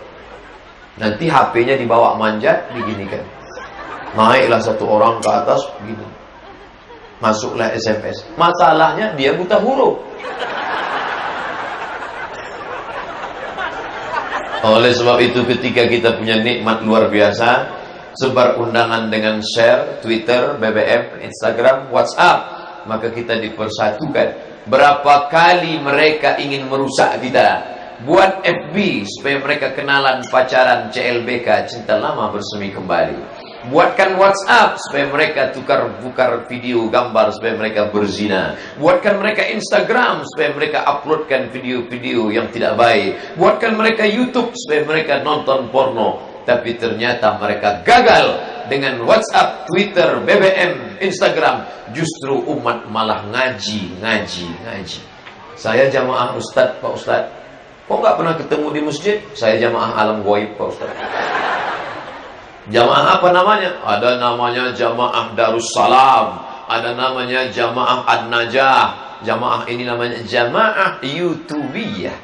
Nanti HP-nya dibawa manjat, diginikan. Naiklah 1 orang ke atas, begini. Masuklah SMS. Masalahnya dia buta huruf. Oleh sebab itu ketika kita punya nikmat luar biasa, sebar undangan dengan share, Twitter, BBM, Instagram, WhatsApp, maka kita dipersatukan. Berapa kali mereka ingin merusak kita. Buat FB supaya mereka kenalan, pacaran, CLBK, cinta lama bersemi kembali. Buatkan WhatsApp supaya mereka tukar-bukar video, gambar, supaya mereka berzina. Buatkan mereka Instagram supaya mereka uploadkan video-video yang tidak baik. Buatkan mereka YouTube supaya mereka nonton porno. Tapi ternyata mereka gagal. Dengan WhatsApp, Twitter, BBM, Instagram, justru umat malah ngaji. Saya jamaah Ustadz, Pak Ustadz. Kok nggak pernah ketemu di masjid? Saya jamaah alam ghaib, Pak Ustadz. Jamaah apa namanya? Ada namanya jamaah Darussalam, ada namanya jamaah Ad-Najah. Jamaah ini namanya jamaah YouTubiyah.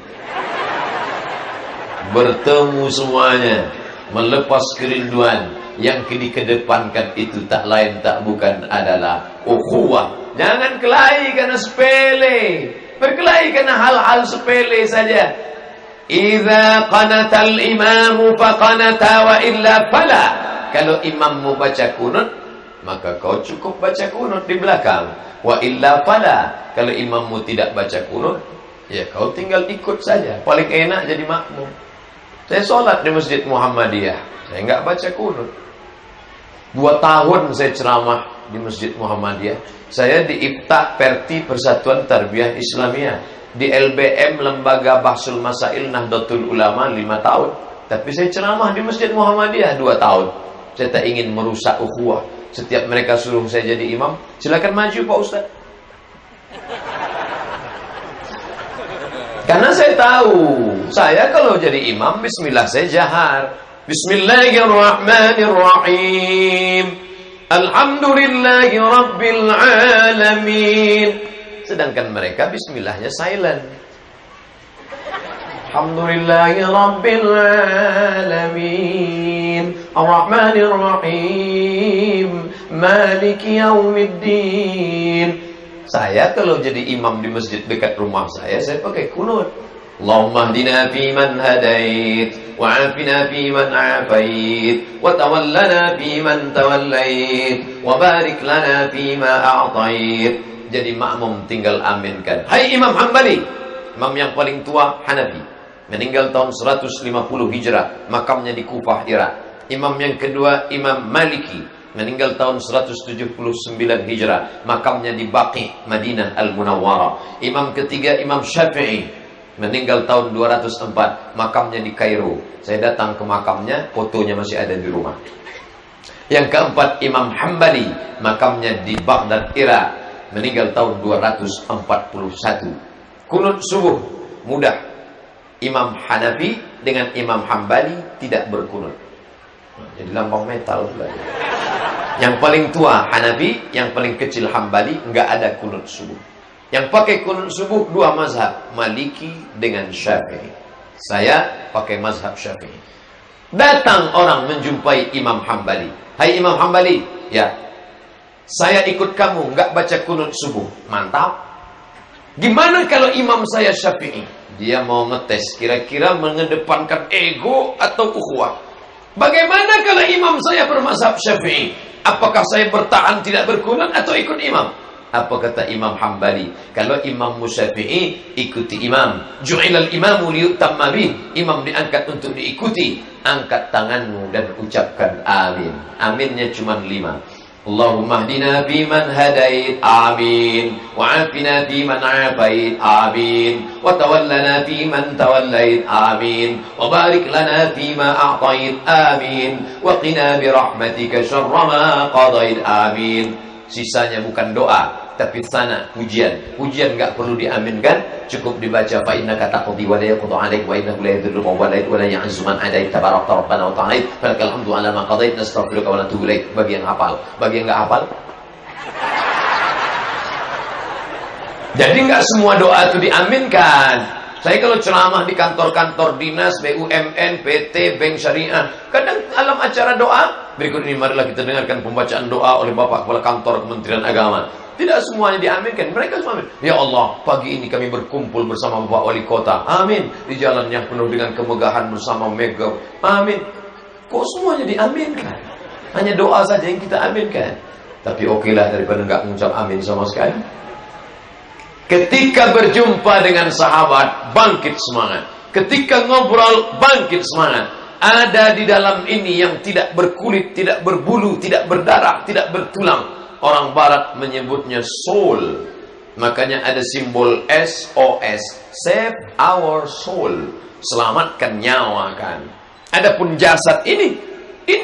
Bertemu semuanya, melepas kerinduan. Yang dikedepankan itu tak lain tak bukan adalah ukhuwah. Jangan kelahi karena sepele. Berkelahi karena hal-hal sepele saja. Idza qanatal imamu faqanata wa illa fala. Kalau imammu baca kunut, maka kau cukup baca kunut di belakang. Wa illa fala. Kalau imammu tidak baca kunut, ya kau tinggal ikut saja. Paling enak jadi makmum. Saya sholat di Masjid Muhammadiyah, saya nggak baca kunut. 2 tahun saya ceramah di Masjid Muhammadiyah. Saya di IFTA Perti Persatuan Tarbiyah Islamiyah, di LBM Lembaga Bahsul Masail Nahdlatul Ulama 5 tahun. Tapi saya ceramah di Masjid Muhammadiyah 2 tahun. Saya tak ingin merusak ukhuwah. Setiap mereka suruh saya jadi imam, silakan maju Pak Ustaz. Karena saya tahu, saya kalau jadi imam, bismillah saya jahar. Bismillahirrahmanirrahim. Alhamdulillahi Rabbil Alamin. Sedangkan mereka bismillahnya silent. Alhamdulillahi Rabbil Alamin. Ar-Rahmanirrahim. Maliki Yaumiddin. Saya kalau jadi imam di masjid dekat rumah saya pakai kunut. Allahumma hdina fiman hadait, wa afina fiman afait, wa tawallana fiman tawallait, wa barik lana fima a'tait. Jadi makmum tinggal aminkan. Hai Imam Hambali, imam yang paling tua Hanafi, meninggal tahun 150 Hijrah, makamnya di Kufah, Irak. Imam yang kedua Imam Maliki, meninggal tahun 179 Hijrah, makamnya di Baqi, Madinah Al-Munawwarah. Imam ketiga Imam Syafi'i, meninggal tahun 204, makamnya di Kairo. Saya datang ke makamnya, fotonya masih ada di rumah. Yang keempat Imam Hambali, makamnya di Baghdad, Irak, meninggal tahun 241. Kunut subuh mudah. Imam Hanafi dengan Imam Hambali tidak berkunut. Jadi lambang metal. Yang paling tua Hanafi, yang paling kecil Hambali, nggak ada kunut subuh. Yang pakai kunut subuh dua mazhab, Maliki dengan Syafi'i. Saya pakai mazhab Syafi'i. Datang orang menjumpai Imam Hambali. Hai Imam Hambali, ya, saya ikut kamu, nggak baca kunut subuh. Mantap. Gimana kalau imam saya Syafi'i? Dia mau ngetes, kira-kira mengedepankan ego atau ukhuwah. Bagaimana kalau imam saya bermazhab Syafi'i? Apakah saya bertahan tidak berkunut atau ikut imam? Apa kata Imam Hambali? Kalau imam Syafi'i, ikuti imam. Ju'ilal imamu liyutamma bih. Imam diangkat untuk diikuti. Angkat tanganmu dan ucapkan amin. Aminnya cuma 5. Allahumma hdina fiman hadait, amin. Wa'afina fiman afait, amin. Wa tawallana fiman tawallait, amin. Wa barik lana fima a'tait, amin. Wa qina birahmatika syarra ma qadait, amin. Sisanya bukan doa, tapi sana pujian. Pujian enggak perlu diaminkan, cukup dibaca fa innaka taqdi wa la yaqdu 'alaik wa innahu la yadhurru man walayt wa la ya'izzu man 'adait tabarakta rabbana wa ta'ala falakal hamdu 'ala ma qadait nastaghfiruka wa natubu ilaik. Bagi yang hafal, bagi yang enggak hafal. Jadi enggak semua doa itu diaminkan. Saya kalau ceramah di kantor-kantor dinas, BUMN, PT, Bank Syariah, kadang dalam acara doa, berikut ini marilah kita dengarkan pembacaan doa oleh Bapak Kepala Kantor Kementerian Agama. Tidak semuanya diaminkan. Mereka semua amin. Ya Allah, pagi ini kami berkumpul bersama Bapak Wali Kota. Amin. Di jalan yang penuh dengan kemegahan bersama Mega. Amin. Kok semuanya diaminkan? Hanya doa saja yang kita aminkan. Tapi okelah daripada enggak mengucap amin sama sekali. Ketika berjumpa dengan sahabat, bangkit semangat. Ketika ngobrol, bangkit semangat. Ada di dalam ini yang tidak berkulit, tidak berbulu, tidak berdarah, tidak bertulang. Orang barat menyebutnya soul. Makanya ada simbol SOS, save our soul, selamatkan nyawa kan. Adapun jasad ini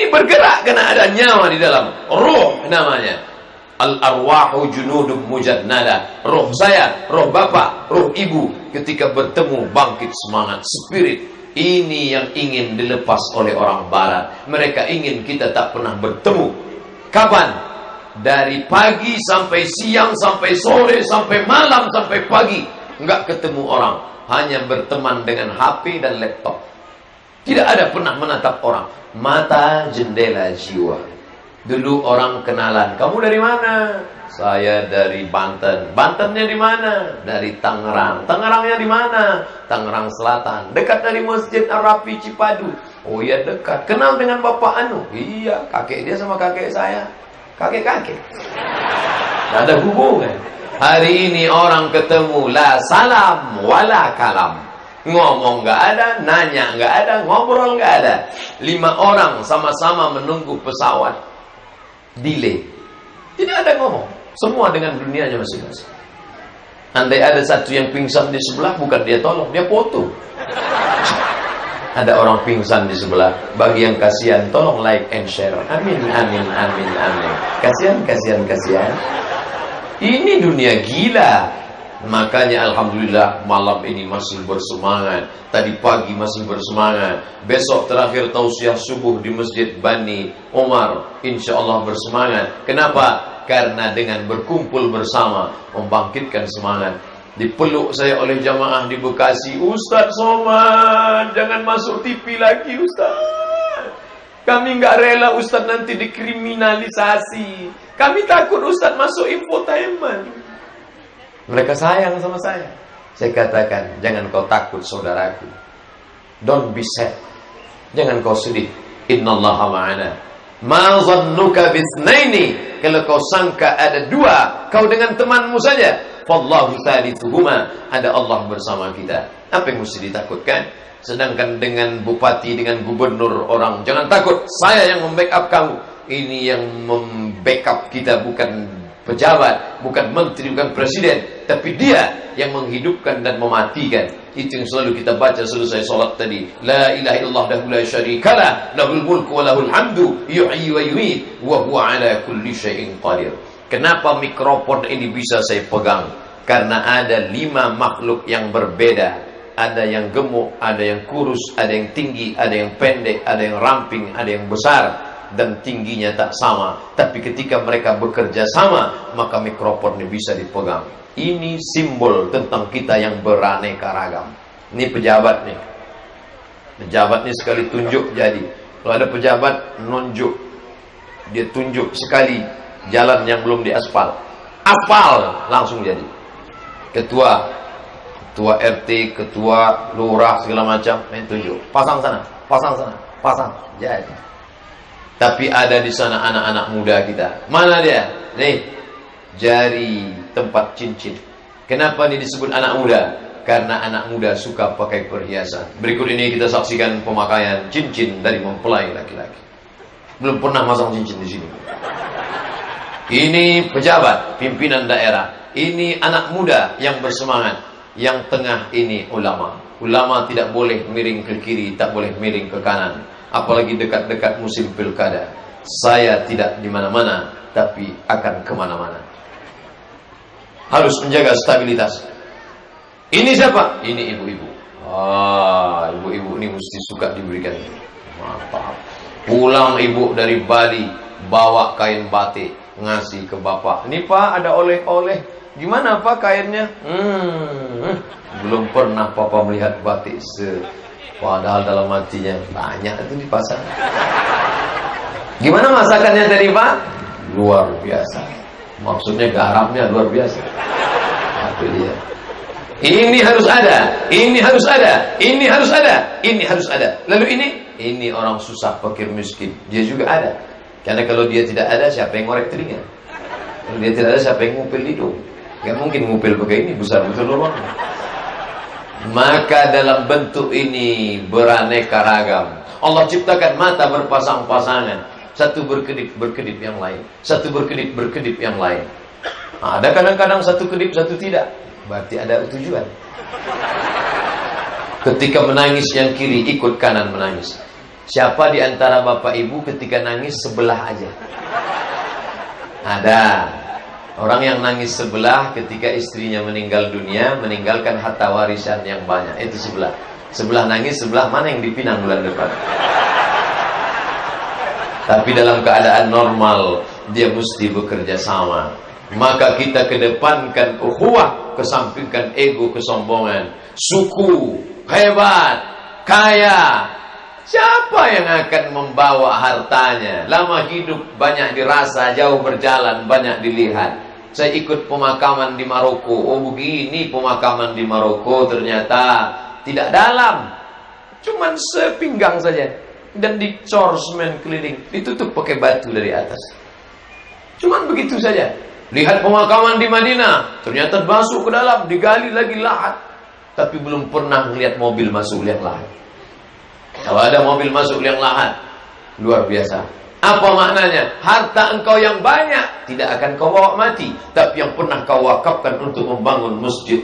bergerak karena ada nyawa di dalam. Ruh namanya. Al-arwahu junudum mujannada. Roh saya, roh bapak, roh ibu ketika bertemu bangkit semangat. Spirit ini yang ingin dilepas oleh orang barat. Mereka ingin kita tak pernah bertemu. Kapan? Dari pagi sampai siang, sampai sore, sampai malam, sampai pagi. Enggak ketemu orang. Hanya berteman dengan HP dan laptop. Tidak ada pernah menatap orang. Mata jendela jiwa. Dulu orang kenalan, kamu dari mana? Saya dari Banten. Bantennya di mana? Dari Tangerang. Tangerangnya di mana? Tangerang Selatan. Dekat dari Masjid Ar-Rafi Cipadu. Oh iya dekat. Kenal dengan Bapak Anu? Iya, kakek dia sama kakek saya. Kakek-kakek. Tidak ada hubungan. Hari ini orang ketemu, la salam wala kalam. Ngomong nggak ada, nanya nggak ada, ngobrol nggak ada. 5 orang sama-sama menunggu pesawat. Delay. Tidak ada ngomong. Semua dengan dunianya masing-masing. Andai ada satu yang pingsan di sebelah, bukan dia tolong, dia foto. Ada orang pingsan di sebelah, bagi yang kasihan, tolong like and share. Amin, amin, amin, amin. Kasihan, kasihan, kasihan. Ini dunia gila. Makanya alhamdulillah malam ini masih bersemangat. Tadi pagi masih bersemangat. Besok terakhir tausiah subuh di Masjid Bani Omar. Insya Allah bersemangat. Kenapa? Karena dengan berkumpul bersama membangkitkan semangat. Dipeluk saya oleh jamaah di Bekasi. Ustaz Somad, jangan masuk TV lagi Ustaz. Kami nggak rela Ustaz nanti dikriminalisasi. Kami takut Ustaz masuk infotainment. Mereka sayang sama saya. Saya katakan, jangan kau takut saudaraku. Don't be sad. Jangan kau sedih. Innallaha ma'ana. Ma zannuka bitsnaini. Kalau kau sangka ada 2, kau dengan temanmu saja. Fallahu thalithuhuma. Ada Allah bersama kita. Apa yang mesti ditakutkan? Sedangkan dengan bupati, dengan gubernur orang, jangan takut. Saya yang membackup kamu. Ini yang membackup kita bukan pejabat, bukan menteri, bukan presiden, tapi dia yang menghidupkan dan mematikan. Itu yang selalu kita baca selesai solat tadi. La ilaha illallah wahdahu la syarikalah, lahul mulku wa lahul hamdu, yuhyi wa yumiit, wa huwa ala kulli syai'in qadir. Kenapa mikrofon ini bisa saya pegang? Karena ada 5 makhluk yang berbeda. ada yang gemuk, ada yang kurus, ada yang tinggi, ada yang pendek, ada yang ramping, ada yang besar, dan tingginya tak sama. Tapi ketika mereka bekerja sama, maka mikrofon ini bisa dipegang. Ini simbol tentang kita yang beraneka ragam. Ini pejabat nih. Pejabat nih sekali tunjuk jadi. Kalau ada pejabat nunjuk, dia tunjuk sekali jalan yang belum diaspal, aspal langsung jadi. Ketua RT, ketua lurah segala macam, main tunjuk, pasang sana, pasang, jadi. Tapi ada di sana anak-anak muda kita. Mana dia? Nih, jari tempat cincin. Kenapa ini disebut anak muda? Karena anak muda suka pakai perhiasan. Berikut ini kita saksikan pemakaian cincin dari mempelai laki-laki. Belum pernah masang cincin di sini. Ini pejabat, pimpinan daerah. Ini anak muda yang bersemangat. Yang tengah ini ulama. Ulama tidak boleh miring ke kiri, tak boleh miring ke kanan. Apalagi dekat-dekat musim pilkada. Saya tidak di mana-mana, tapi akan kemana-mana. Harus menjaga stabilitas. Ini siapa? Ini ibu-ibu. Ibu-ibu ini mesti suka diberikan. Mantap. Pulang ibu dari Bali, bawa kain batik, ngasih ke bapak. Ini pak, ada oleh-oleh. Gimana pak kainnya? Belum pernah papa melihat batik padahal dalam hatinya banyak itu di pasar. Gimana masakannya tadi pak? Luar biasa. Maksudnya garamnya luar biasa. Itu dia. Ini harus ada, ini harus ada, ini harus ada, ini harus ada. Lalu ini orang susah, fakir miskin, dia juga ada. Karena kalau dia tidak ada, siapa yang ngorek telinga? Kalau dia tidak ada, siapa yang ngupil hidung? Gak mungkin ngupil pakai ini, besar betul lubang. Maka dalam bentuk ini beraneka ragam. Allah ciptakan mata berpasang-pasangan, satu berkedip yang lain, satu berkedip yang lain. Ada kadang-kadang satu kedip, satu tidak. Berarti ada tujuan. Ketika menangis yang kiri, ikut kanan menangis. Siapa di antara bapak ibu ketika nangis sebelah aja? Ada. Orang yang nangis sebelah ketika istrinya meninggal dunia, meninggalkan harta warisan yang banyak. Itu sebelah. Sebelah nangis, sebelah mana yang dipinang bulan depan. Tapi dalam keadaan normal, dia mesti bekerja sama. Maka kita kedepankan ukhuwah, kesampingkan ego, kesombongan. Suku, hebat, kaya. Siapa yang akan membawa hartanya? Lama hidup, banyak dirasa, jauh berjalan, banyak dilihat. Saya ikut pemakaman di Maroko. Oh begini pemakaman di Maroko, ternyata tidak dalam. Cuman sepinggang saja. Dan dicor semen keliling, ditutup pakai batu dari atas. Cuman begitu saja. Lihat pemakaman di Madinah, ternyata masuk ke dalam, digali lagi lahat. Tapi belum pernah melihat mobil masuk liang lahat. Kalau ada mobil masuk liang lahat, luar biasa. Apa maknanya? Harta engkau yang banyak tidak akan kau bawa mati, tapi yang pernah kau wakafkan untuk membangun masjid.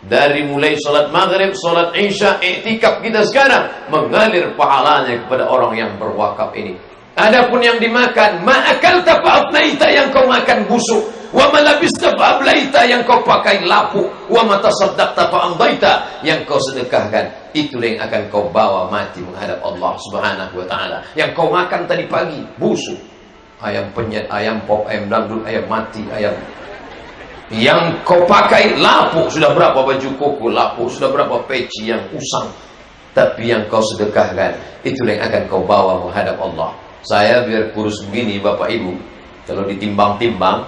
Dari mulai solat maghrib, solat isya, iktikaf kita sekarang mengalir pahalanya kepada orang yang berwakaf ini. Adapun yang dimakan, ma'akalta fa'afnaita, yang kau makan busuk, wa malabista fa'ablaita, yang kau pakai lapuk, wa matasaddaqta fa'amdaita, yang kau sedekahkan, itulah yang akan kau bawa mati menghadap Allah Subhanahu wa taala. Yang kau makan tadi pagi busuk, ayam penyet, ayam pop, ayam dangdut, ayam mati, ayam. Yang kau pakai lapuk, sudah berapa baju koko lapuk, sudah berapa peci yang usang, tapi yang kau sedekahkan, itulah yang akan kau bawa menghadap Allah. Saya biar kurus begini Bapak Ibu, kalau ditimbang-timbang,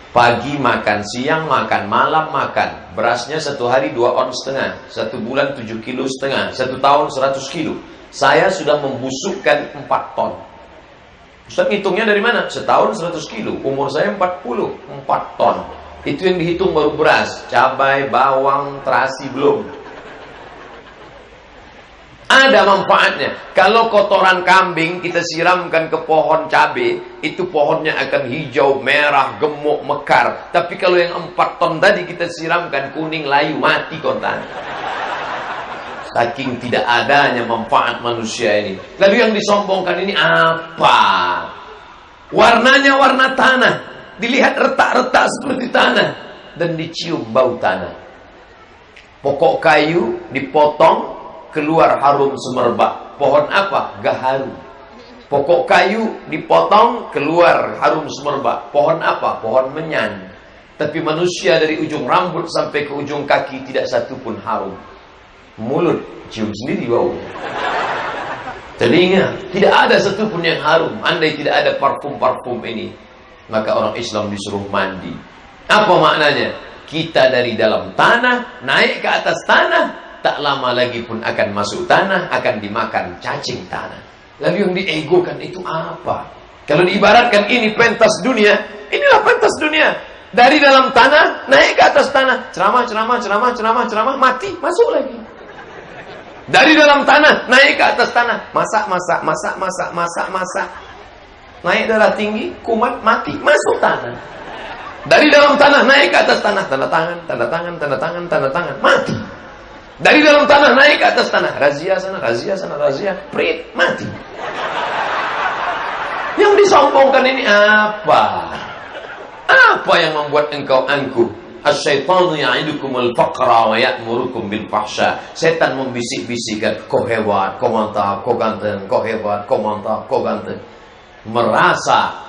pagi makan, siang makan, malam makan, berasnya satu hari 2,5 on, satu bulan 7,5 kilo, satu tahun 100 kilo. Saya sudah membusukkan 4 ton. Ustaz ngitungnya dari mana? Setahun 100 kilo, umur saya 40, 4 ton. Itu yang dihitung baru beras, cabai, bawang, terasi belum. Ada manfaatnya. Kalau kotoran kambing kita siramkan ke pohon cabai, itu pohonnya akan hijau, merah, gemuk, mekar. Tapi kalau yang 4 ton tadi kita siramkan kuning, layu, mati kontan. Saking tidak adanya manfaat manusia ini. Lalu yang disombongkan ini apa? Warnanya warna tanah. Dilihat retak-retak seperti tanah. Dan dicium bau tanah. Pokok kayu dipotong, keluar harum semerbak. Pohon apa? Gaharu. Pokok kayu dipotong, keluar harum semerbak. Pohon apa? Pohon menyan. Tapi manusia dari ujung rambut sampai ke ujung kaki tidak satu pun harum. Mulut cium sendiri baunya. Telinga tidak ada satu pun yang harum. Andai tidak ada parfum-parfum ini, maka orang Islam disuruh mandi. Apa maknanya? Kita dari dalam tanah naik ke atas tanah, tak lama lagi pun akan masuk tanah, akan dimakan cacing tanah. Lalu yang diegokan itu apa? Kalau diibaratkan ini pentas dunia, inilah pentas dunia. Dari dalam tanah naik ke atas tanah, ceramah, mati, masuk lagi. Dari dalam tanah naik ke atas tanah, masak. Naik darah tinggi, kumat, mati, masuk tanah. Dari dalam tanah naik ke atas tanah, tanda tangan, mati. Dari dalam tanah naik ke atas tanah, razia sana, prit, mati. Yang disombongkan ini apa? Apa yang membuat engkau angkuh? Asyaitanu ya'idukumul faqra wa ya'murukum bil fahsya. Setan membisik-bisikkan, kau hebat, kau mantap, kau ganteng, kau hebat, kau mantap, kau ganteng. Merasa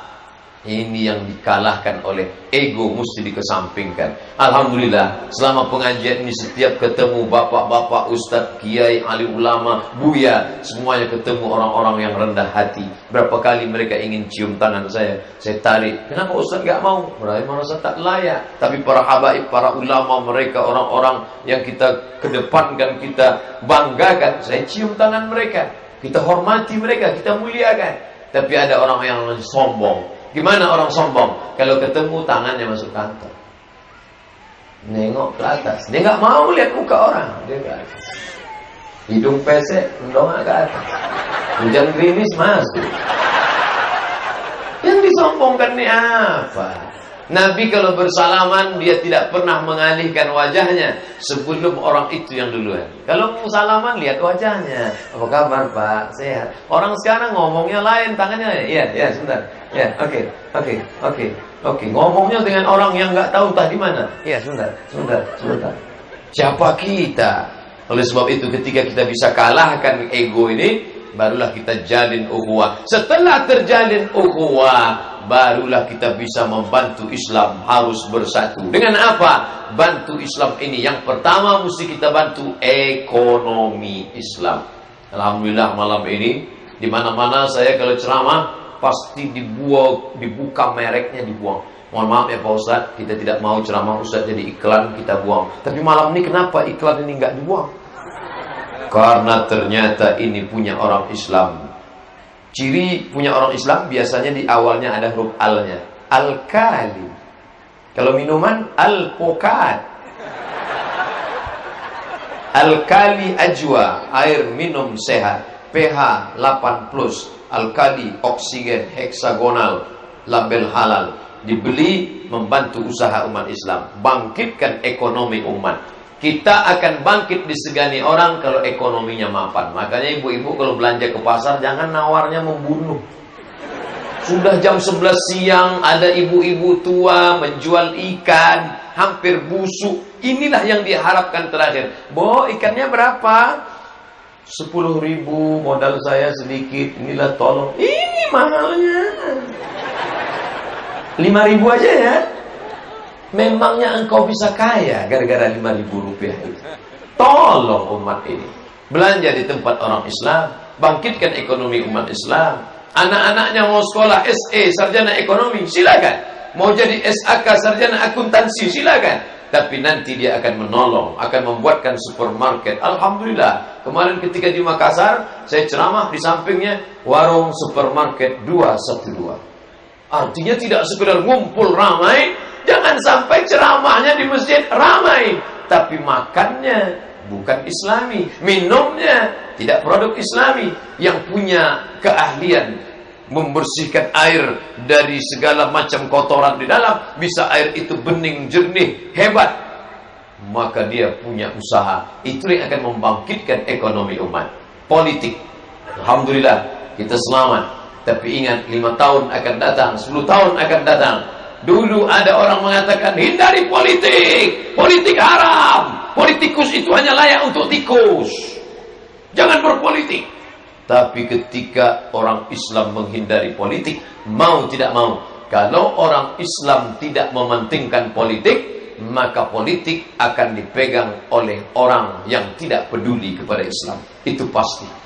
ini yang dikalahkan oleh ego, mesti dikesampingkan. Alhamdulillah, selama pengajian ini setiap ketemu bapak-bapak, ustadz, kiai, alim ulama, buya, semuanya ketemu orang-orang yang rendah hati. Berapa kali mereka ingin cium tangan saya tarik. Kenapa ustadz gak mau? Merasa tak layak. Tapi para habaib, para ulama, mereka orang-orang yang kita kedepankan, kita banggakan, saya cium tangan mereka. Kita hormati mereka, kita muliakan. Tapi ada orang yang sombong. Gimana orang sombong? Kalau ketemu tangannya masuk kantong, nengok ke atas. Dia nggak mau lihat muka orang. Dia ke atas. Hidung pesek, mendongak ke atas. Hujan gerimis masuk. Yang disombongkan ini apa? Nabi kalau bersalaman, dia tidak pernah mengalihkan wajahnya sebelum orang itu yang duluan. Kalau mau salaman, lihat wajahnya. Apa kabar Pak? Sehat. Orang sekarang ngomongnya lain, tangannya. Iya, sebentar. Ya, oke. Ngomongnya dengan orang yang nggak tahu entah di mana. Iya, sebentar. Siapa kita? Oleh sebab itu, ketika kita bisa kalahkan ego ini, barulah kita jalin ukhuwah. Setelah terjalin ukhuwah, barulah kita bisa membantu Islam harus bersatu. Dengan apa? Bantu Islam ini. Yang pertama mesti kita bantu ekonomi Islam. Alhamdulillah malam ini di mana-mana saya kalau ceramah pasti dibuka mereknya, dibuang. Mohon maaf ya Pak Ustaz, kita tidak mau ceramah Ustaz jadi iklan, kita buang. Tapi malam ini kenapa iklan ini nggak dibuang? Karena ternyata ini punya orang Islam. Ciri punya orang Islam biasanya di awalnya ada huruf al-nya. Al-kali. Kalau minuman, al-pokat. Al-kali ajwa, air minum sehat. pH 8+. Alkali, oksigen, heksagonal, label halal. Dibeli membantu usaha umat Islam. Bangkitkan ekonomi umat. Kita akan bangkit disegani orang kalau ekonominya mapan. Makanya ibu-ibu kalau belanja ke pasar jangan nawarnya membunuh. Sudah jam 11 siang ada ibu-ibu tua menjual ikan hampir busuk. Inilah yang diharapkan terakhir. Bo, ikannya berapa? 10.000, modal saya sedikit. Inilah tolong. Ini mahalnya 5.000 aja ya. Memangnya engkau bisa kaya gara-gara 5.000 rupiah itu? Tolong umat ini. Belanja di tempat orang Islam. Bangkitkan ekonomi umat Islam. Anak-anaknya mau sekolah SE, sarjana ekonomi, silakan. Mau jadi SAK, sarjana akuntansi, silakan. Tapi nanti dia akan menolong, akan membuatkan supermarket. Alhamdulillah. Kemarin ketika di Makassar, saya ceramah di sampingnya warung supermarket 212. Artinya tidak sekedar ngumpul ramai. Jangan sampai ceramahnya di masjid ramai, tapi makannya bukan Islami, minumnya tidak produk Islami. Yang punya keahlian membersihkan air dari segala macam kotoran di dalam, bisa air itu bening, jernih, hebat, maka dia punya usaha. Itu yang akan membangkitkan ekonomi umat. Politik, alhamdulillah kita selamat. Tapi ingat, 5 tahun akan datang, 10 tahun akan datang. Dulu ada orang mengatakan hindari politik, politik haram. politikus itu hanya layak untuk tikus, jangan berpolitik. Tapi ketika orang Islam menghindari politik, mau tidak mau, kalau orang Islam tidak mementingkan politik, maka politik akan dipegang oleh orang yang tidak peduli kepada Islam. Itu pasti.